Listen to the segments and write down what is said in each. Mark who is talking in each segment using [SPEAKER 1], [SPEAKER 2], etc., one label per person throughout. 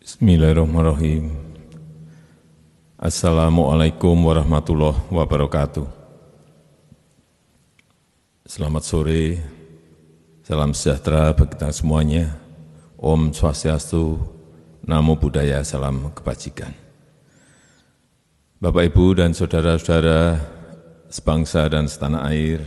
[SPEAKER 1] Bismillahirrahmanirrahim. Assalamualaikum warahmatullahi wabarakatuh. Selamat sore, salam sejahtera bagi kita semuanya. Om Swastiastu, Namo Buddhaya, salam kebajikan. Bapak, Ibu, dan saudara-saudara sebangsa dan setanah air,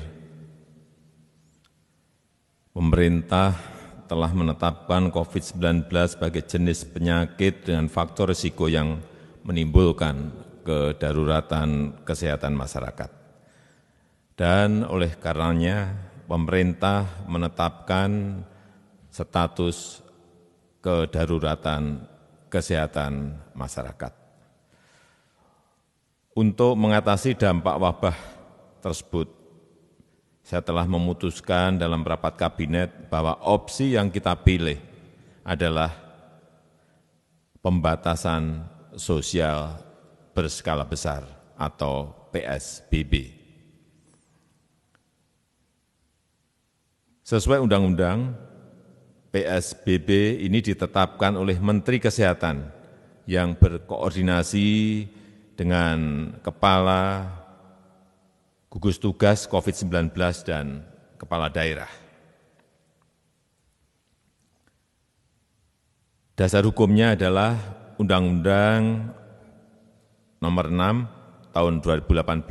[SPEAKER 1] pemerintah telah menetapkan COVID-19 sebagai jenis penyakit dengan faktor risiko yang menimbulkan kedaruratan kesehatan masyarakat. Dan oleh karenanya, pemerintah menetapkan status kedaruratan kesehatan masyarakat. Untuk mengatasi dampak wabah tersebut, saya telah memutuskan dalam rapat kabinet bahwa opsi yang kita pilih adalah pembatasan sosial berskala besar atau PSBB. Sesuai undang-undang, PSBB ini ditetapkan oleh Menteri Kesehatan yang berkoordinasi dengan Kepala Gugus Tugas COVID-19 dan Kepala Daerah. Dasar hukumnya adalah Undang-Undang Nomor 6 Tahun 2018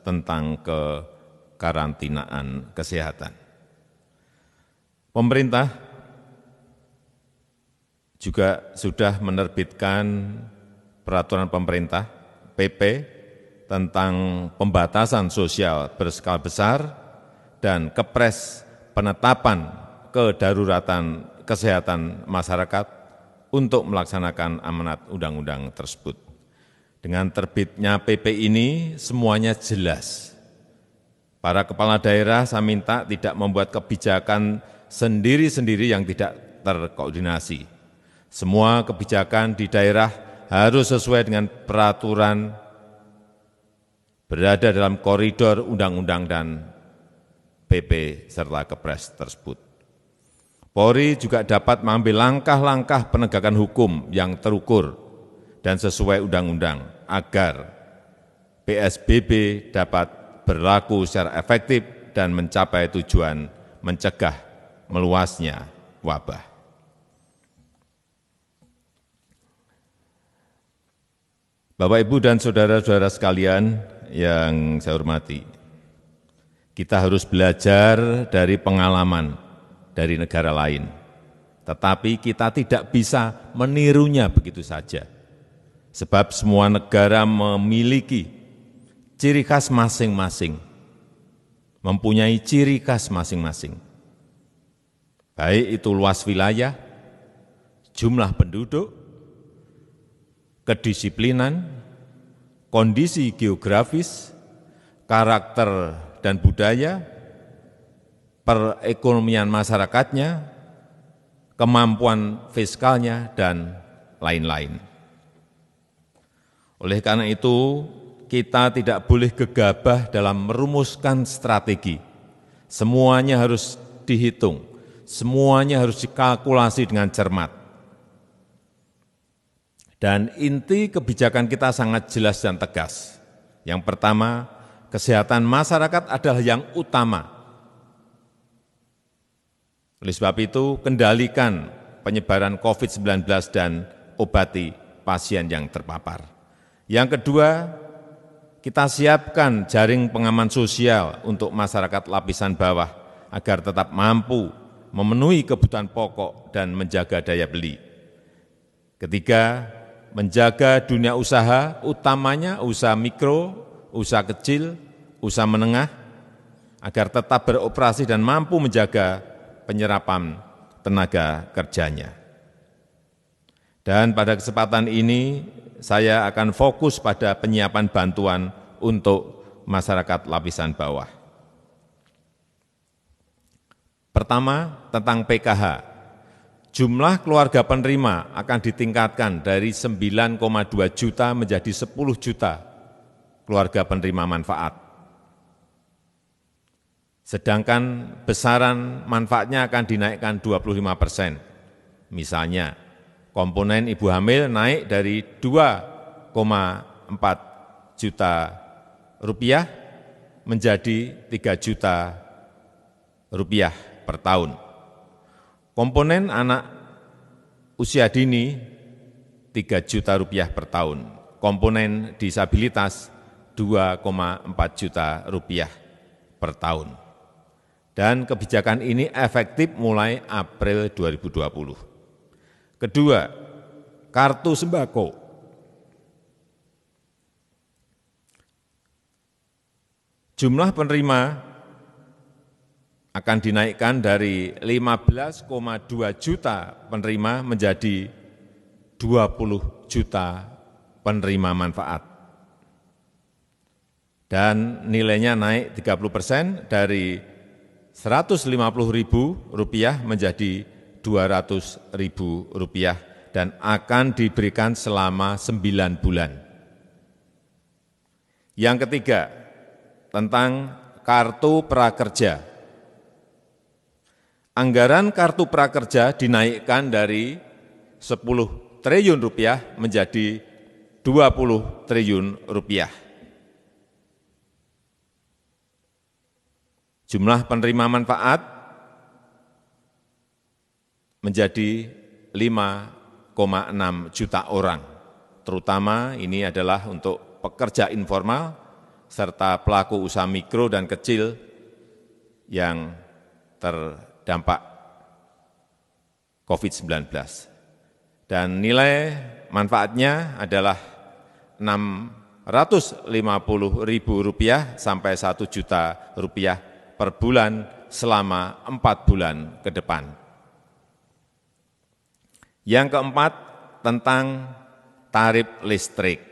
[SPEAKER 1] tentang kekarantinaan kesehatan. Pemerintah juga sudah menerbitkan peraturan pemerintah PP tentang pembatasan sosial berskala besar dan Kepres penetapan kedaruratan kesehatan masyarakat untuk melaksanakan amanat undang-undang tersebut. Dengan terbitnya PP ini semuanya jelas. Para kepala daerah saya minta tidak membuat kebijakan sendiri-sendiri yang tidak terkoordinasi. Semua kebijakan di daerah harus sesuai dengan peraturan, berada dalam koridor undang-undang dan PP serta Kepres tersebut. Polri juga dapat mengambil langkah-langkah penegakan hukum yang terukur dan sesuai undang-undang agar PSBB dapat berlaku secara efektif dan mencapai tujuan mencegah meluasnya wabah. Bapak, Ibu, dan saudara-saudara sekalian yang saya hormati, kita harus belajar dari pengalaman dari negara lain, tetapi kita tidak bisa menirunya begitu saja, sebab semua negara memiliki ciri khas masing-masing, mempunyai ciri khas masing-masing, baik itu luas wilayah, jumlah penduduk, kedisiplinan, kondisi geografis, karakter dan budaya, perekonomian masyarakatnya, kemampuan fiskalnya, dan lain-lain. Oleh karena itu, kita tidak boleh gegabah dalam merumuskan strategi. Semuanya harus dihitung, semuanya harus dikalkulasi dengan cermat. Dan inti kebijakan kita sangat jelas dan tegas. Yang pertama, kesehatan masyarakat adalah yang utama. Oleh sebab itu, kendalikan penyebaran COVID-19 dan obati pasien yang terpapar. Yang kedua, kita siapkan jaring pengaman sosial untuk masyarakat lapisan bawah agar tetap mampu memenuhi kebutuhan pokok dan menjaga daya beli. Ketiga, menjaga dunia usaha, utamanya usaha mikro, usaha kecil, usaha menengah, agar tetap beroperasi dan mampu menjaga penyerapan tenaga kerjanya. Dan pada kesempatan ini, saya akan fokus pada penyiapan bantuan untuk masyarakat lapisan bawah. Pertama, tentang PKH. Jumlah keluarga penerima akan ditingkatkan dari 9,2 juta menjadi 10 juta keluarga penerima manfaat. Sedangkan besaran manfaatnya akan dinaikkan 25%. Misalnya, Komponen ibu hamil naik dari 2,4 juta rupiah menjadi 3 juta rupiah per tahun. Komponen anak usia dini 3 juta rupiah per tahun. Komponen disabilitas 2,4 juta rupiah per tahun. Dan kebijakan ini efektif mulai April 2020. Kedua, kartu sembako. Jumlah penerima akan dinaikkan dari 15,2 juta penerima menjadi 20 juta penerima manfaat. Dan nilainya naik 30% dari Rp150.000 menjadi Rp200.000 dan akan diberikan selama 9 bulan. Yang ketiga, tentang kartu prakerja. Anggaran kartu prakerja dinaikkan dari 10 triliun rupiah menjadi 20 triliun rupiah. Jumlah penerima manfaat menjadi 5,6 juta orang, terutama ini adalah untuk pekerja informal serta pelaku usaha mikro dan kecil yang terdampak COVID-19. Dan nilai manfaatnya adalah Rp650.000 sampai Rp1 juta per bulan selama 4 bulan ke depan. Yang keempat, tentang tarif listrik.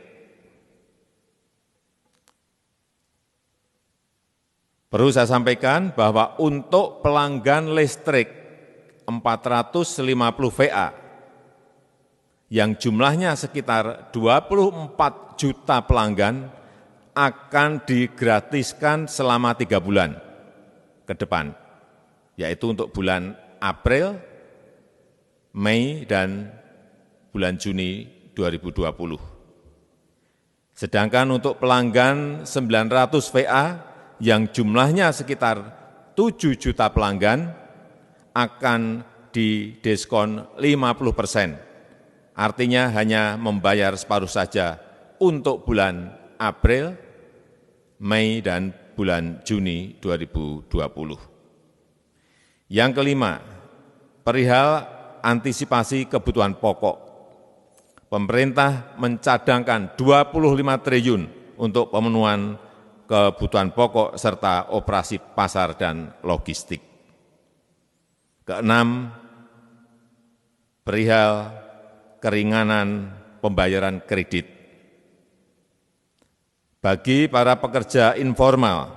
[SPEAKER 1] Perlu saya sampaikan bahwa untuk pelanggan listrik 450 VA yang jumlahnya sekitar 24 juta pelanggan akan digratiskan selama 3 bulan ke depan, yaitu untuk bulan April, Mei, dan bulan Juni 2020. Sedangkan untuk pelanggan 900 VA yang jumlahnya sekitar 7 juta pelanggan akan didiskon 50%. Artinya hanya membayar separuh saja untuk bulan April, Mei, dan bulan Juni 2020. Yang kelima, perihal antisipasi kebutuhan pokok. Pemerintah mencadangkan 25 triliun untuk pemenuhan kebutuhan pokok serta operasi pasar dan logistik. Keenam, perihal keringanan pembayaran kredit. Bagi para pekerja informal,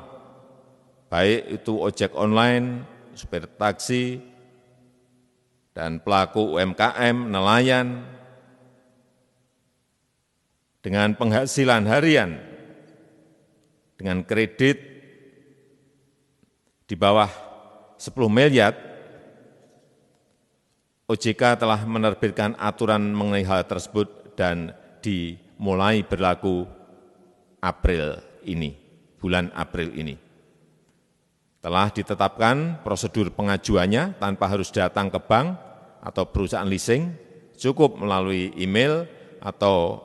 [SPEAKER 1] baik itu ojek online, supir taksi, dan pelaku UMKM, nelayan, dengan penghasilan harian, dengan kredit di bawah 10 miliar, OJK telah menerbitkan aturan mengenai hal tersebut dan dimulai berlaku April ini, bulan April ini. Telah ditetapkan prosedur pengajuannya tanpa harus datang ke bank atau perusahaan leasing, cukup melalui email atau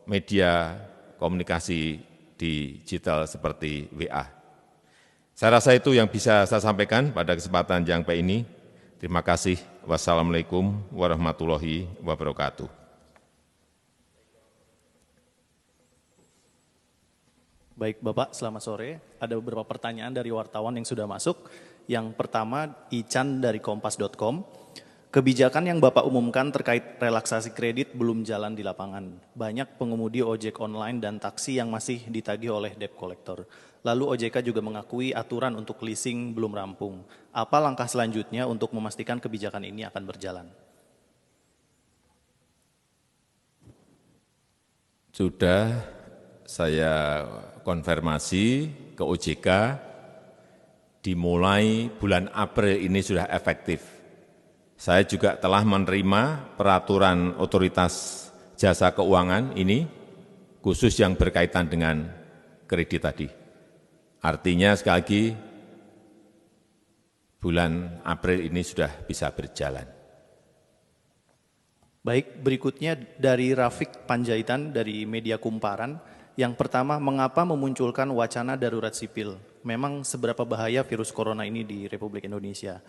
[SPEAKER 1] media komunikasi digital seperti WA. Saya rasa itu yang bisa saya sampaikan pada kesempatan yang baik ini. Terima kasih. Wassalamualaikum warahmatullahi wabarakatuh.
[SPEAKER 2] Baik Bapak, selamat sore. Ada beberapa pertanyaan dari wartawan yang sudah masuk. Yang pertama, Ican dari kompas.com. Kebijakan yang Bapak umumkan terkait relaksasi kredit belum jalan di lapangan. Banyak pengemudi ojek online dan taksi yang masih ditagih oleh debt collector. Lalu OJK juga mengakui aturan untuk leasing belum rampung. Apa langkah selanjutnya untuk memastikan kebijakan ini akan berjalan?
[SPEAKER 1] Sudah saya konfirmasi ke OJK, dimulai bulan April ini sudah efektif. Saya juga telah menerima peraturan otoritas jasa keuangan ini, khusus yang berkaitan dengan kredit tadi. Artinya sekali lagi, bulan April ini sudah bisa berjalan.
[SPEAKER 2] Baik, berikutnya dari Rafiq Panjaitan dari Media Kumparan. Yang pertama, mengapa memunculkan wacana darurat sipil? Memang seberapa bahaya virus corona ini di Republik Indonesia?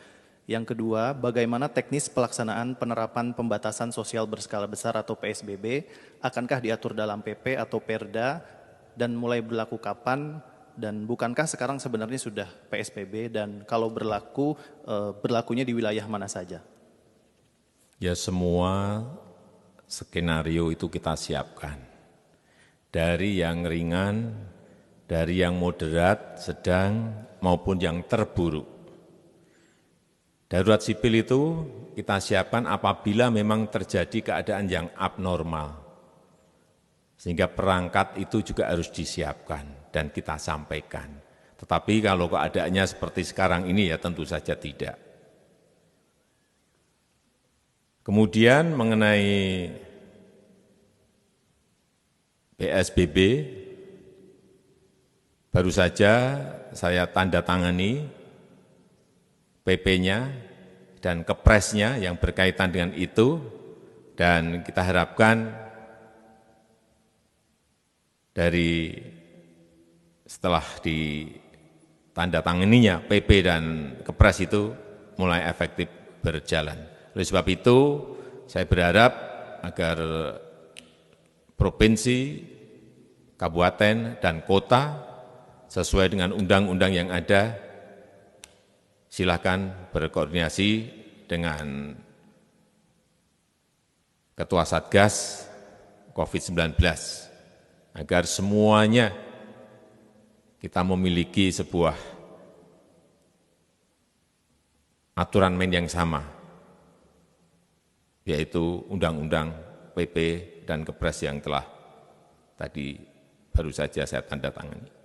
[SPEAKER 2] Yang kedua, bagaimana teknis pelaksanaan penerapan pembatasan sosial berskala besar atau PSBB? Akankah diatur dalam PP atau Perda dan mulai berlaku kapan? Dan bukankah sekarang sebenarnya sudah PSBB dan kalau berlaku, berlakunya di wilayah mana saja?
[SPEAKER 1] Ya, semua skenario itu kita siapkan. Dari yang ringan, dari yang moderat, sedang, maupun yang terburuk. Darurat sipil itu kita siapkan apabila memang terjadi keadaan yang abnormal. Sehingga perangkat itu juga harus disiapkan dan kita sampaikan. Tetapi kalau keadaannya seperti sekarang ini ya tentu saja tidak. Kemudian mengenai PSBB, baru saja saya tanda tangani PP-nya dan Kepresnya yang berkaitan dengan itu, dan kita harapkan dari setelah ditandatanganinya PP dan Kepres itu mulai efektif berjalan. Oleh sebab itu, saya berharap agar provinsi, kabupaten, dan kota sesuai dengan undang-undang yang ada, silakan berkoordinasi dengan Ketua Satgas COVID-19 agar semuanya kita memiliki sebuah aturan main yang sama, yaitu Undang-Undang PP dan Kepres yang telah tadi baru saja saya tanda tangani.